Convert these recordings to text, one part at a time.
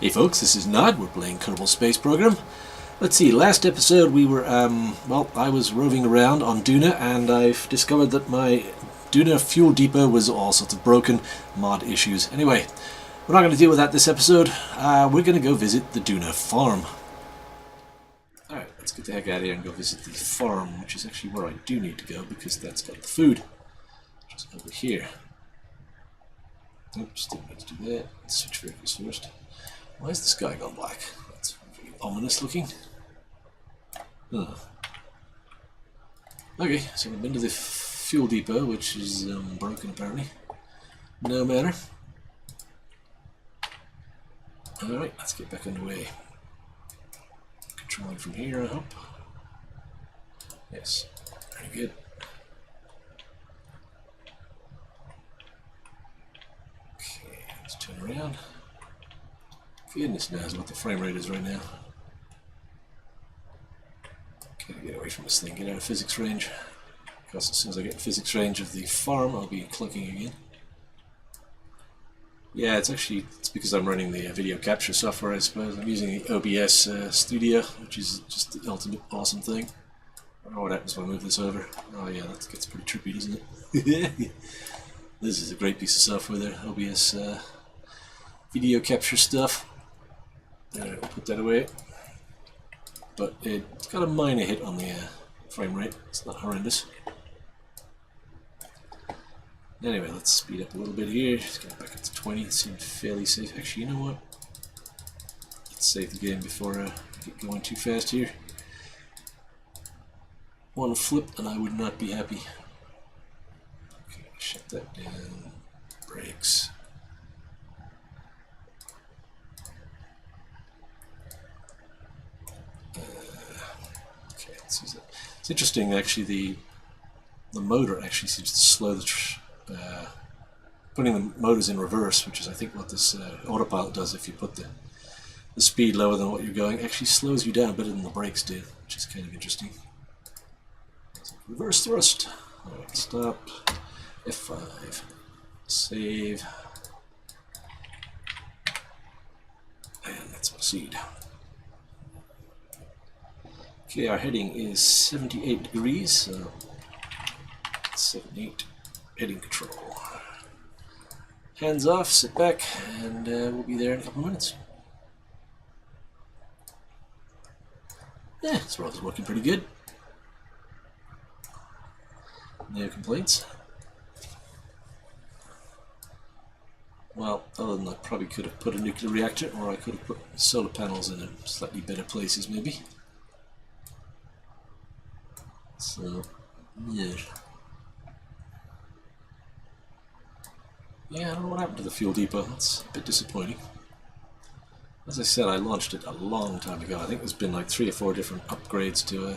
Hey folks, this is Nod. We're playing Kerbal Space Program. Let's see, last episode we were, well, I was roving around on Duna and I've discovered that my Duna fuel depot was all sorts of broken, mod issues. Anyway, we're not going to deal with that this episode. We're going to go visit the Duna Farm. Alright, let's get the heck out of here and go visit the farm, which is actually where I do need to go because that's got the food. Which is over here. Oops, didn't need to do that. Let's switch vehicles first. Why is the sky gone black? That's very ominous looking. Huh. Okay, so we've been to the fuel depot, which is broken apparently. No matter. Alright, let's get back underway. Controlling from here, I hope. Yes, very good. Okay, let's turn around. Goodness knows what the frame rate is right now. Gotta get away from this thing, get out of physics range. Because as soon as I get in physics range of the farm, I'll be clunking again. Yeah, it's because I'm running the video capture software, I suppose. I'm using the OBS Studio, which is just the ultimate awesome thing. I don't know what happens when I move this over. Oh yeah, that gets pretty trippy, doesn't it? This is a great piece of software there, OBS video capture stuff. Alright, we'll put that away. But it's got a minor hit on the frame rate. It's not horrendous. Anyway, let's speed up a little bit here. Just get back up to 20. It seems fairly safe. Actually, you know what? Let's save the game before I get going too fast here. One flip and I would not be happy. Okay, shut that down. Brakes. It's interesting, actually. The motor actually seems to slow the putting the motors in reverse, which is I think what this autopilot does. If you put the speed lower than what you're going, actually slows you down better than the brakes do, which is kind of interesting. Reverse thrust. All right, stop. F5. Save. And let's proceed. Okay, our heading is 78 degrees, so 78 heading control. Hands off, sit back, and we'll be there in a couple of minutes. Yeah, this road is working pretty good. No complaints. Well, other than I probably could have put a nuclear reactor, or I could have put solar panels in slightly better places, maybe. So, yeah. Yeah, I don't know what happened to the fuel depot. That's a bit disappointing. As I said, I launched it a long time ago. I think there's been like 3 or 4 different upgrades to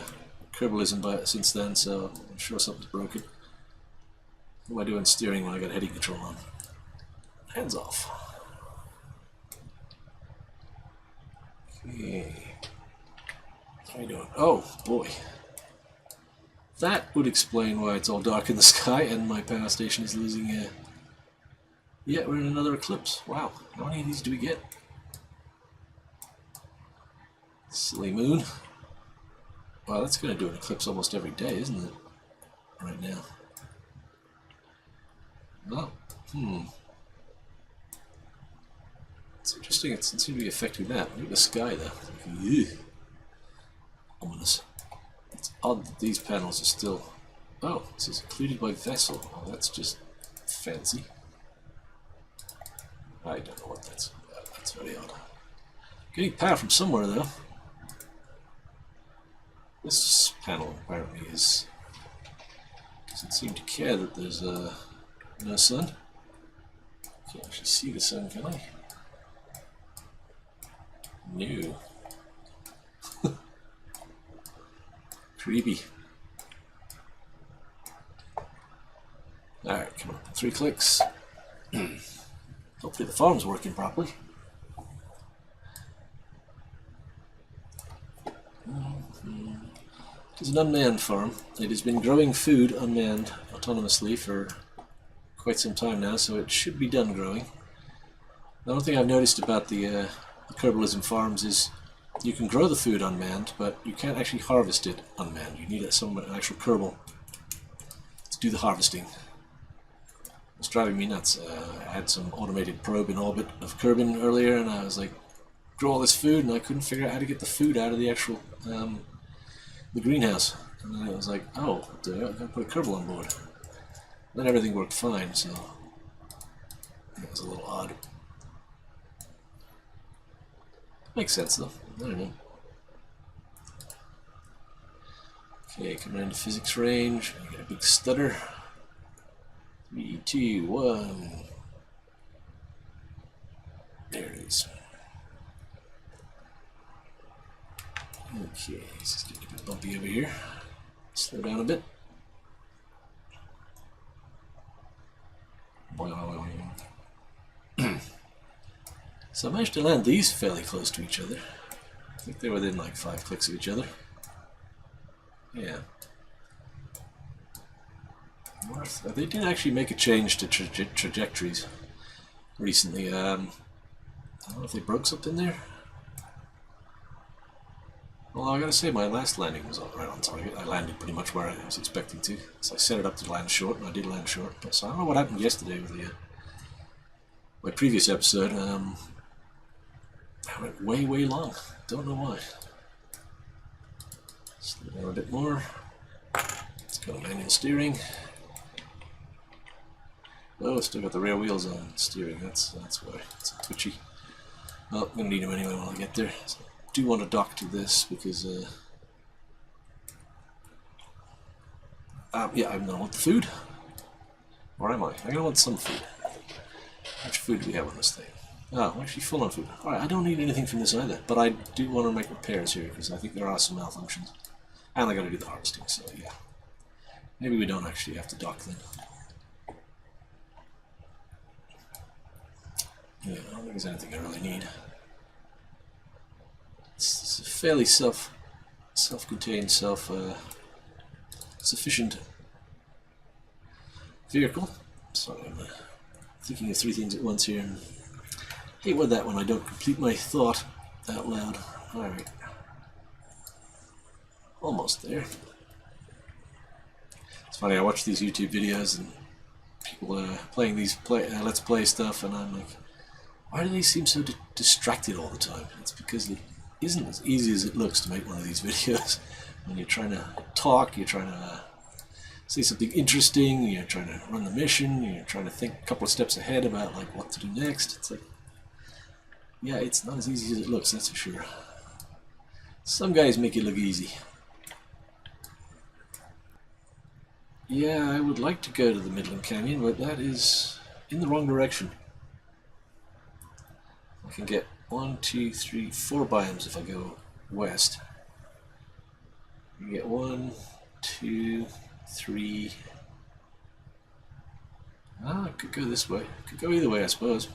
Kerbalism since then, so I'm sure something's broken. What do I do in steering when I got heading control on? Hands off. Okay. How are you doing? Oh, boy. That would explain why it's all dark in the sky and my power station is losing yeah, we're in another eclipse. Wow, how many of these do we get? Silly moon. Wow, that's going to do an eclipse almost every day, isn't it? Right now. Well, it's interesting, it doesn't seem to be affecting that. Look at the sky though. Ew. Ominous. It's odd that these panels are still... Oh, this is included by vessel. Oh, that's just fancy. I don't know what that's about. That's very odd. Getting power from somewhere though. This panel apparently doesn't seem to care that there's no sun. Can't actually see the sun, can I? No. Creepy. Alright, come on, 3 clicks. Hopefully the farm's working properly. It is an unmanned farm. It has been growing food unmanned autonomously for quite some time now, so it should be done growing. The only thing I've noticed about the Kerbalism farms is you can grow the food unmanned, but you can't actually harvest it unmanned. You need an actual Kerbal to do the harvesting. It's driving me nuts. I had some automated probe in orbit of Kerbin earlier, and I was like, grow all this food, and I couldn't figure out how to get the food out of the actual the greenhouse. And then I was like, oh, I've got to put a Kerbal on board. Then everything worked fine, so it was a little odd. Makes sense though. I don't know. Okay, coming into physics range. We got a big stutter. 3, 2, 1. There it is. Okay, this is getting a bit bumpy over here. Slow down a bit. So I managed to land these fairly close to each other. I think they're within like 5 clicks of each other. Yeah. They did actually make a change to trajectories recently. I don't know if they broke something there. Well, I gotta say, my last landing was right on target. I landed pretty much where I was expecting to. So I set it up to land short, and I did land short. So I don't know what happened yesterday with my previous episode. I went way long. Don't know why. Slow down a bit more. It's got manual steering. Oh, it's still got the rear wheels on steering. That's why it's twitchy. Well, I'm gonna need them anyway when I get there. So I do want to dock to this because yeah, I'm gonna want the food. Or am I? I'm gonna want some food. How much food do we have on this thing? Oh, I'm actually full on food. Alright, I don't need anything from this either, but I do want to make repairs here because I think there are some malfunctions. And I gotta do the harvesting, so yeah. Maybe we don't actually have to dock then. Yeah, I don't think there's anything I really need. It's a fairly self-contained, sufficient vehicle. Sorry, I'm thinking of 3 things at once here. And hate with that when I don't complete my thought out loud. Alright. Almost there. It's funny, I watch these YouTube videos and people playing these Let's Play stuff, and I'm like, why do they seem so distracted all the time? It's because it isn't as easy as it looks to make one of these videos. When you're trying to talk, you're trying to say something interesting, you're trying to run the mission, you're trying to think a couple of steps ahead about like what to do next. It's like, yeah, it's not as easy as it looks, that's for sure. Some guys make it look easy. Yeah, I would like to go to the Midland Canyon, but that is in the wrong direction. I can get 1, 2, 3, 4 biomes if I go west. You get 1, 2, 3. Ah, I could go this way. Could go either way, I suppose.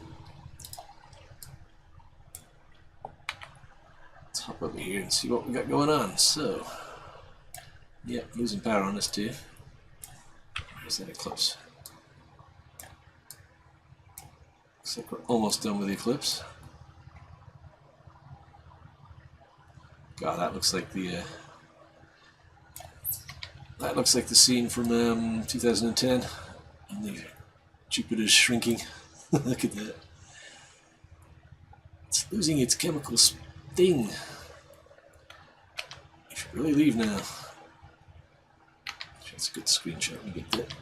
Let's hop over here and see what we got going on. So, yeah, losing power on this too. Where's that eclipse? Looks like we're almost done with the eclipse. God, that looks like the scene from 2010, and the Jupiter's shrinking. Look at that. It's losing its chemical sting. I should really leave now. That's a good screenshot we get that.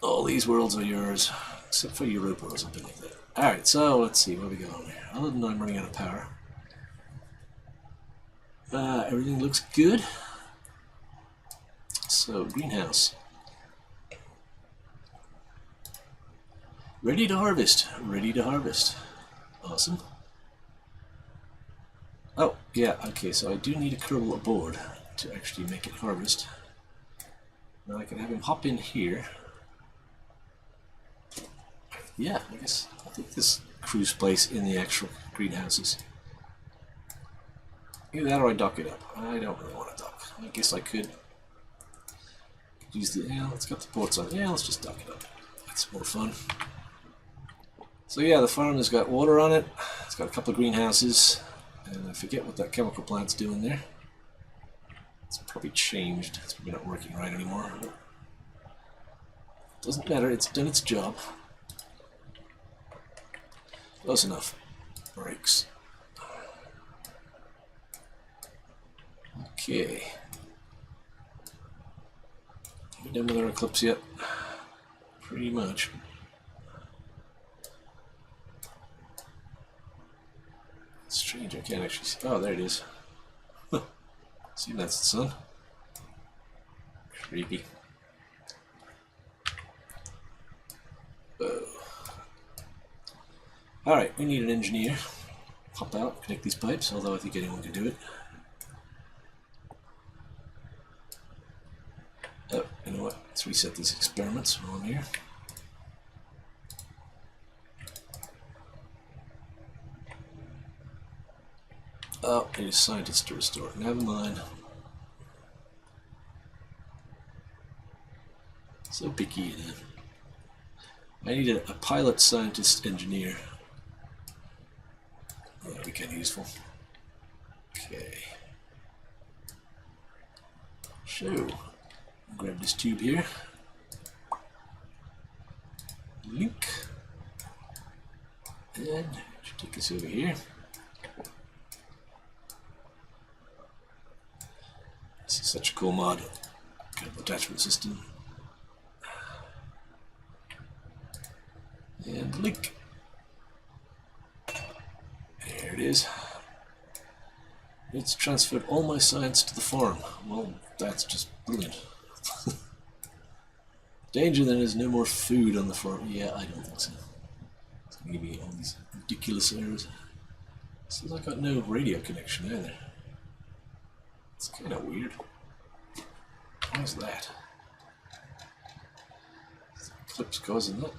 All these worlds are yours, except for Europa or something like that. Alright, so let's see, what we got on here. Other than I'm running out of power. Everything looks good. So, greenhouse. Ready to harvest. Ready to harvest. Awesome. Oh, yeah, okay, so I do need a Kerbal aboard to actually make it harvest. Now I can have him hop in here. Yeah, I think this cruise place in the actual greenhouses. Either that or I dock it up. I don't really want to dock. I guess I could Use the, yeah, it's got the ports on. Yeah, let's just dock it up. That's more fun. So yeah, the farm has got water on it. It's got a couple of greenhouses, and I forget what that chemical plant's doing there. It's probably changed. It's probably not working right anymore. Doesn't matter. It's done its job. Close enough. Brakes. Okay. We done with our eclipse yet? Pretty much. It's strange, I can't actually see. Oh, there it is. Huh. See, that's the sun. Creepy. Whoa. Alright, we need an engineer. Pop out, connect these pipes, although I think anyone can do it. Oh, you know what? Let's reset these experiments while I'm here. Oh, I need a scientist to restore. Never mind. So picky, you know. I need a pilot, scientist, engineer. That'd be kind of useful. Okay. So, grab this tube here. Link. And should take us over here. This is such a cool mod. Kind of attachment system. And link. There it is. It's transferred all my science to the farm. Well, that's just brilliant. Danger then is no more food on the farm. Yeah, I don't think so. It's going to give me all these ridiculous errors. Seems like I got no radio connection either. It's kind of weird. Why is that? Is the eclipse causing that?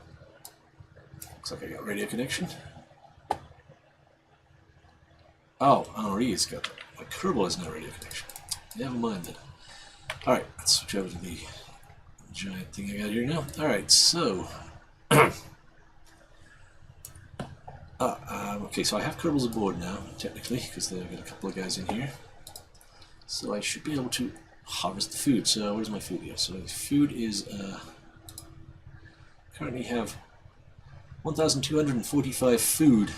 Looks like I got radio connection. Oh, Henri's got that. My Kerbal has no radio connection. Never mind then. Alright, let's switch over to the giant thing I got here now. Alright, so... okay, so I have Kerbals aboard now, technically, because they've got a couple of guys in here. So I should be able to harvest the food. So where's my food here? So food is... currently have 1,245 food.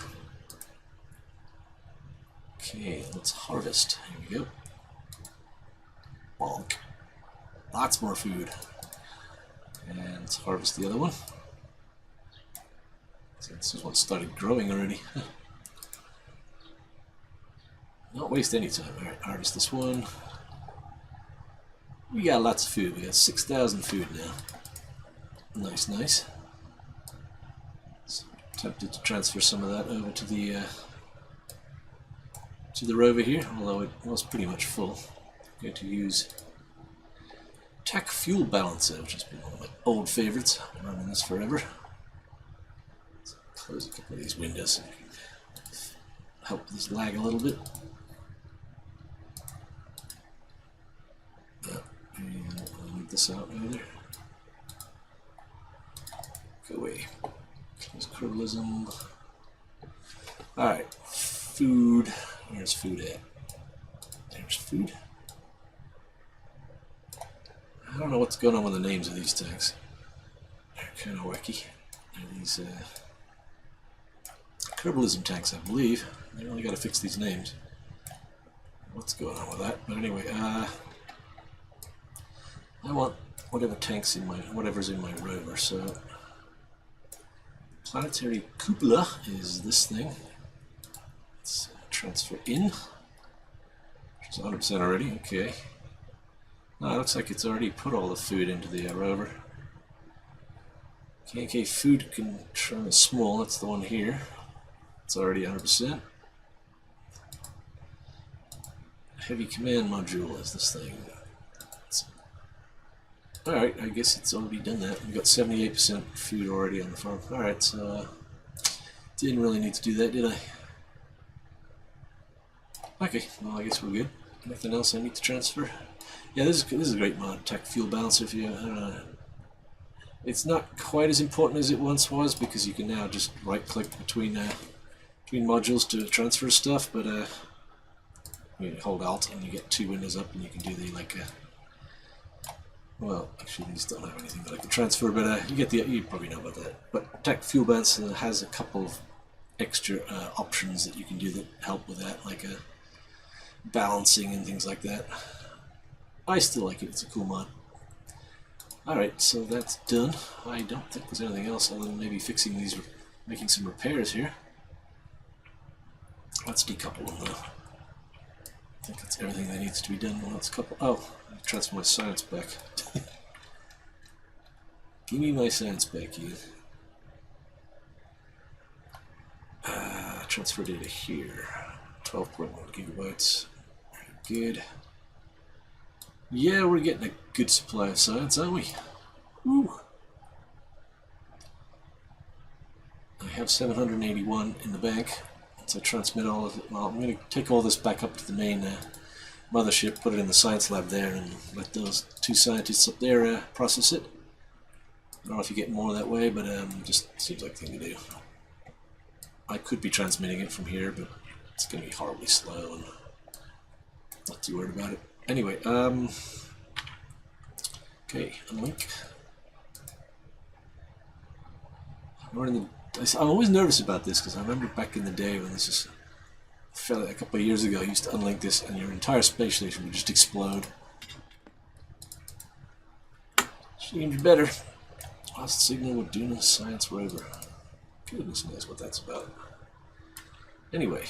Okay, let's harvest. Here we go. Bonk. Lots more food. And let's harvest the other one. So this one started growing already. Not waste any time. Alright, harvest this one. We got lots of food. We got 6,000 food now. Nice, nice. So, tempted to transfer some of that over to the rover here, although it was pretty much full. I'm going to use Tech Fuel Balancer, which has been one of my old favorites. I've been running this forever. Let's close a couple of these windows so I can help this lag a little bit. I'll leave this out either. Go away. Close Kerbalism. Alright, food. Where's food at? There's food. I don't know what's going on with the names of these tanks. They're kind of wacky. They're these Kerbalism tanks, I believe. I only got to fix these names. What's going on with that? But anyway, I want whatever tanks in my whatever's in my rover. So planetary cupola is this thing. Let's transfer in. Which is 100% already. Okay. No, it looks like it's already put all the food into the rover. KK food control is small. That's the one here. It's already 100%. Heavy command module is this thing. Alright, I guess it's already done that. We got 78% food already on the farm. Alright, so didn't really need to do that, did I? Okay, well I guess we're good. Anything else I need to transfer? Yeah, this is a great mod, Tech Fuel Balancer. If you, it's not quite as important as it once was because you can now just right-click between modules to transfer stuff. But you hold Alt and you get two windows up, and you can do the well, actually these don't have anything that I can transfer, but you probably know about that. But Tech Fuel Balancer has a couple of extra options that you can do that help with that, like balancing and things like that. I still like it. It's a cool mod. Alright, so that's done. I don't think there's anything else other than maybe fixing these, making some repairs here. Let's decouple them though. I think that's everything that needs to be done. Well, let's couple. Oh, I transfer my science back. Give me my science back, you. Transfer data here. 12.1 gigabytes. Very good. Yeah, we're getting a good supply of science, aren't we? Woo! I have 781 in the bank. So transmit all of it. Well, I'm going to take all this back up to the main mothership, put it in the science lab there, and let those two scientists up there process it. I don't know if you get more that way, but just seems like the thing to do. I could be transmitting it from here, but it's going to be horribly slow and not too worried about it. Anyway, okay, unlink. I'm always nervous about this because I remember back in the day when this is a couple of years ago, I used to unlink this and your entire space station would just explode. Seems better. Lost signal with Duna Science Rover. Goodness knows what that's about. Anyway,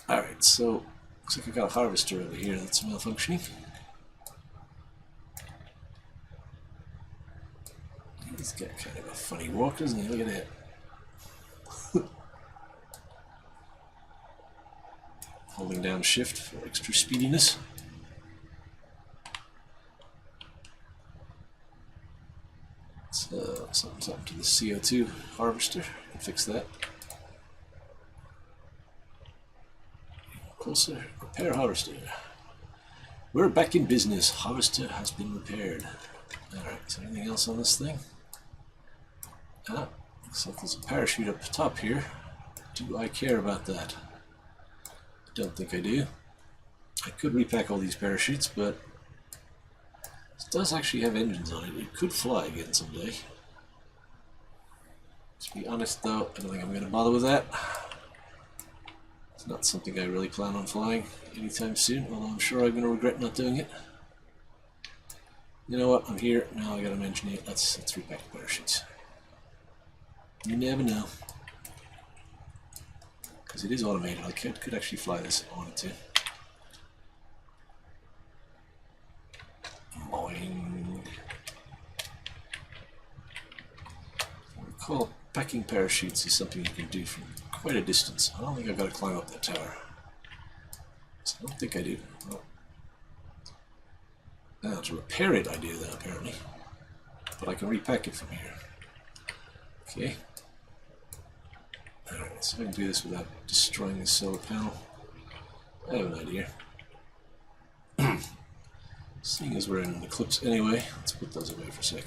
alright, so looks like I got a harvester over here that's malfunctioning. He's got kind of a funny walk, doesn't he? Look at that. Holding down shift for extra speediness. So, something's happened to the CO2 harvester. Fix that. Closer. Repair harvester. We're back in business. Harvester has been repaired. Alright, is there anything else on this thing? Ah, looks like there's a parachute up top here. Do I care about that? I don't think I do. I could repack all these parachutes, but this does actually have engines on it. It could fly again someday. To be honest though, I don't think I'm going to bother with that. It's not something I really plan on flying anytime soon, although I'm sure I'm going to regret not doing it. You know what, I'm here, now I got to mention it. Let's repack the parachutes. You never know. Because it is automated, I could actually fly this if I wanted to. Boing. I recall packing parachutes is something you can do from quite a distance. I don't think I've got to climb up that tower. So I don't think I do. Well, now to repair it I do that apparently. But I can repack it from here. Okay. Alright, so I can do this without destroying the solar panel. I have an idea. Seeing as we're in an eclipse anyway, let's put those away for a sec.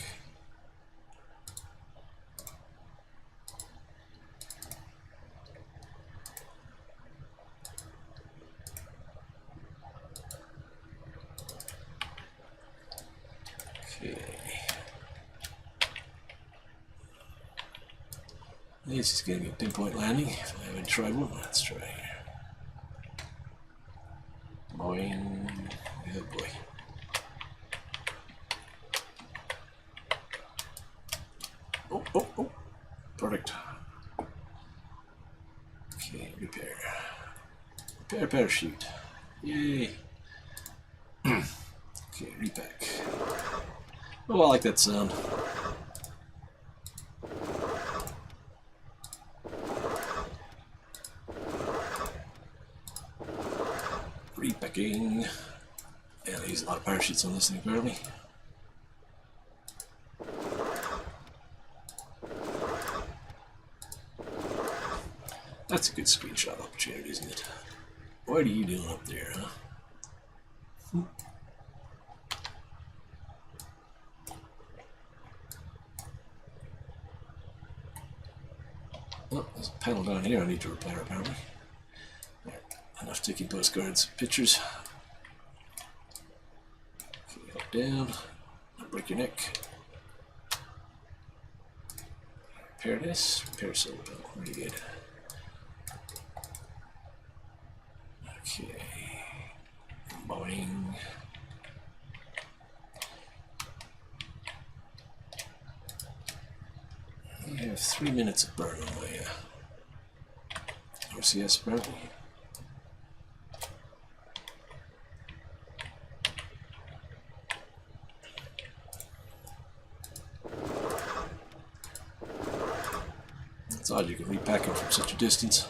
Okay. This is getting a pinpoint landing. If I haven't tried one, let's try here. Boing. Good boy. Oh. Perfect. Okay, repair. Repair parachute. Yay. Okay, repack. Oh, I like that sound. Repacking. Yeah, they use a lot of parachutes on this thing apparently. That's a good screenshot opportunity, isn't it? What are you doing up there, huh? Oh, there's a panel down here I need to repair apparently. Right, enough taking postcards, pictures. Okay, hop down, don't break your neck. Repair this, repair solar panel, really good. Okay, boing. I have 3 minutes of burn on my RCS apparently. It's odd you can repack it from such a distance.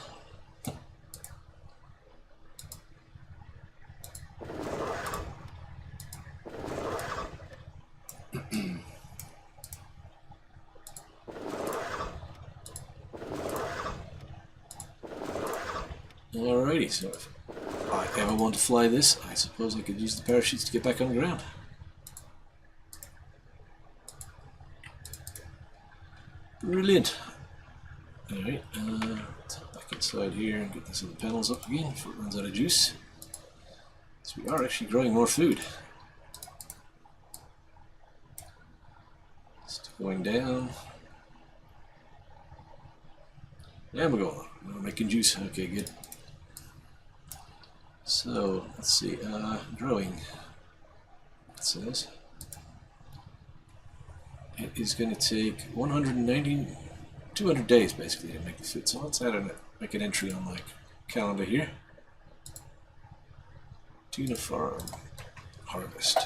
Alrighty, so if I ever want to fly this, I suppose I could use the parachutes to get back on the ground. Brilliant. Alright, back inside here and get these other panels up again before it runs out of juice. So we are actually growing more food. Just going down. And we're going. We're making juice. Okay, good. So, let's see, growing, it says. It is going to take 200 days basically to make the food. So let's make an entry on my calendar here. Duna Farm harvest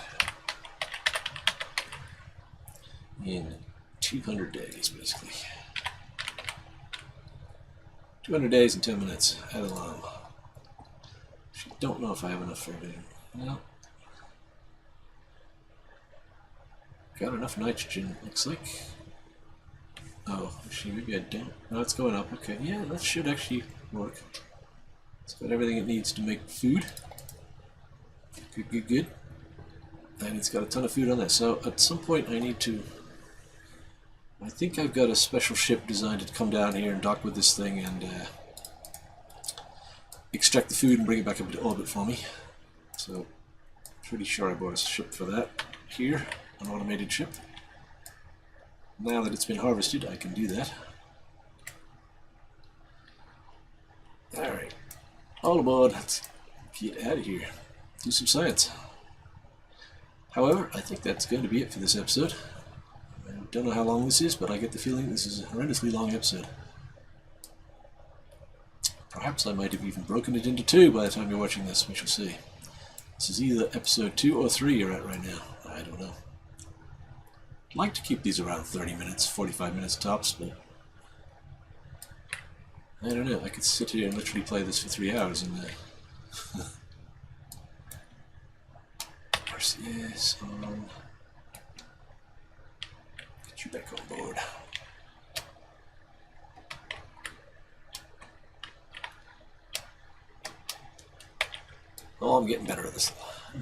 in 200 days basically. 200 days and 10 minutes at alarm. Don't know if I have enough for everything. No. Got enough nitrogen, looks like. Oh, actually, maybe I don't. No, it's going up. Okay, yeah, that should actually work. It's got everything it needs to make food. Good, good, good. And it's got a ton of food on there. So at some point I need to... I think I've got a special ship designed to come down here and dock with this thing and... extract the food and bring it back up into orbit for me. So, pretty sure I bought a ship for that here, an automated ship. Now that it's been harvested, I can do that. Alright, all aboard, let's get out of here, do some science. However, I think that's going to be it for this episode. I don't know how long this is, but I get the feeling this is a horrendously long episode. Perhaps I might have even broken it into 2 by the time you're watching this, we shall see. This is either episode 2 or 3 you're at right now. I don't know. I'd like to keep these around 30 minutes, 45 minutes tops, but... I don't know, I could sit here and literally play this for 3 hours and... RCS on... Get you back on board. Oh, I'm getting better at this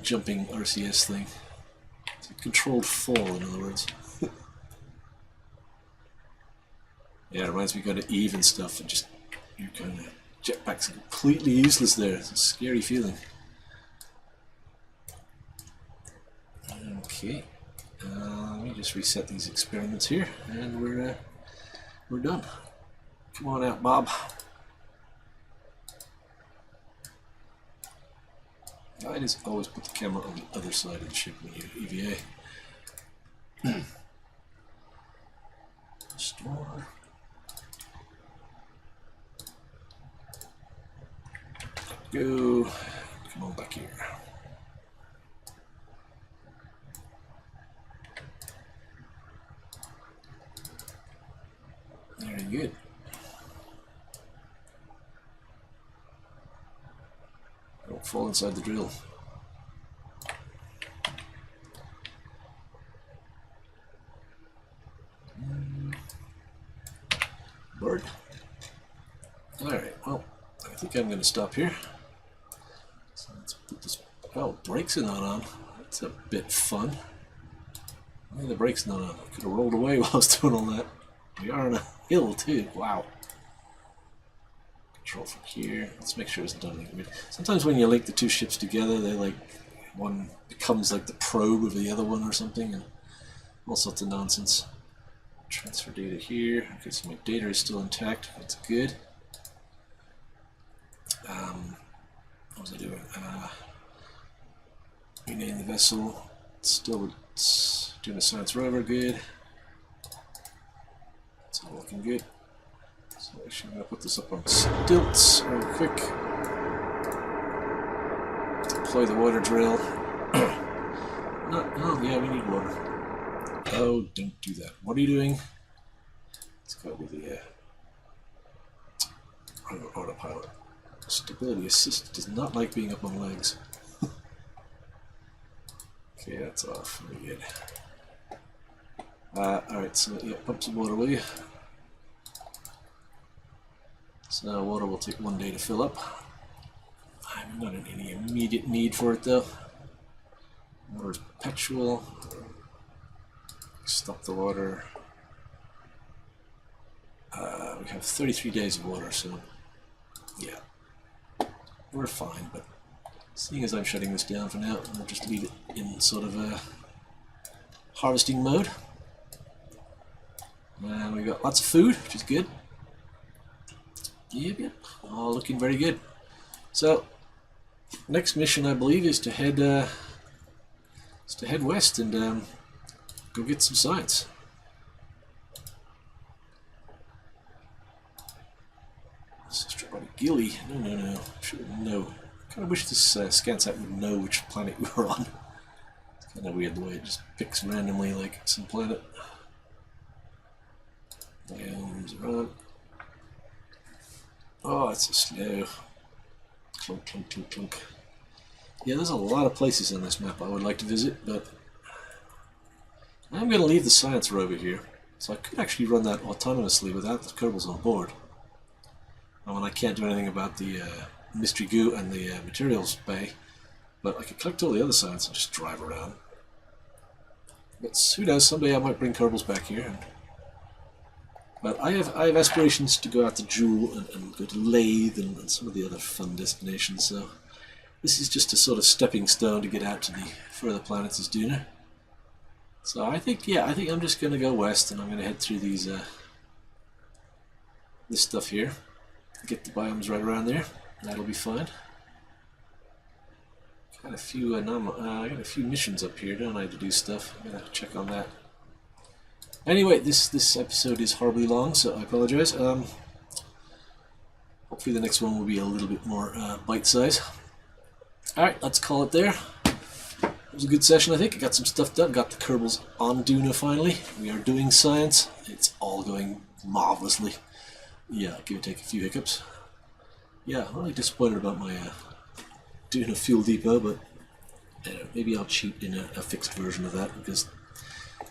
jumping RCS thing. It's a controlled fall, in other words. Yeah, it reminds me kind of Eve and stuff, and just your kind of jetpack's completely useless there. It's a scary feeling. Okay, let me just reset these experiments here, and we're done. Come on out, Bob. I just always put the camera on the other side of the ship when you EVA. Store. Go. Come on back here. Very good. Don't fall inside the drill. Bird. Alright, well, I think I'm going to stop here. So let's put this Oh, brakes are not on. That's a bit fun. Why are the brakes not on? I could have rolled away while I was doing all that. We are on a hill too. Wow. Control from here. Let's make sure it's not anything weird. Sometimes when you link the two ships together, they like one becomes like the probe of the other one or something, and all sorts of nonsense. Transfer data here. Okay, so my data is still intact. That's good. What was I doing? Rename the vessel. Still doing a science rover. Good. It's all looking good. So actually, I'm going to put this up on stilts real quick. Deploy the water drill. Oh, yeah, we need water. Oh, don't do that. What are you doing? Let's go with the autopilot. Stability assist does not like being up on legs. Okay, that's off. Very good. Alright, so yeah, pump some water, will you? So water will take 1 day to fill up. I'm not in any immediate need for it though. Water is perpetual. Stop the water. We have 33 days of water, so yeah, we're fine. But seeing as I'm shutting this down for now, I'll just leave it in sort of a harvesting mode. And we've got lots of food, which is good. Yep, all looking very good. So next mission, I believe, is to head west and go get some science. Sister Buddy Gilly. No. Should know. I kind of wish this ScanSat would know which planet we were on. It's kind of weird the way it just picks randomly like some planet. Biomes are on. Oh, it's so slow. Clunk, clunk, clunk, clunk. Yeah, there's a lot of places on this map I would like to visit, but I'm going to leave the science rover here. So I could actually run that autonomously without the Kerbals on board. And I can't do anything about the mystery goo and the materials bay, but I could collect all the other science and just drive around. But who knows, someday I might bring Kerbals back here. But I have aspirations to go out to Jewel and go to Lathe and some of the other fun destinations, so this is just a sort of stepping stone to get out to the further planets as Duna. So I think I'm just going to go west, and I'm going to head through these this stuff here. Get the biomes right around there. That'll be fine. Got a few I got a few missions up here, don't I, to do stuff? I'm gonna check on that. Anyway, this episode is horribly long, so I apologize. Hopefully the next one will be a little bit more bite size. Alright, let's call it there. It was a good session, I think. I got some stuff done. Got the Kerbals on Duna finally. We are doing science. It's all going marvelously. Yeah, give or take a few hiccups. Yeah, I'm really disappointed about my Duna fuel depot, but maybe I'll cheat in a fixed version of that, because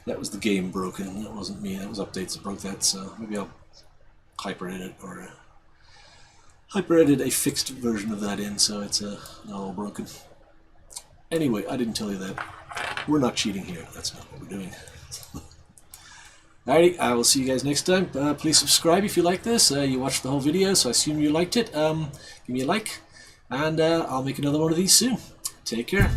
that was the game broken. That wasn't me. That was updates that broke that, so maybe I'll hyper-edit or hyper-edit a fixed version of that in, so it's not all broken. Anyway, I didn't tell you that. We're not cheating here. That's not what we're doing. Alrighty, I will see you guys next time. Please subscribe if you like this. You watched the whole video, so I assume you liked it. Give me a like, and I'll make another one of these soon. Take care.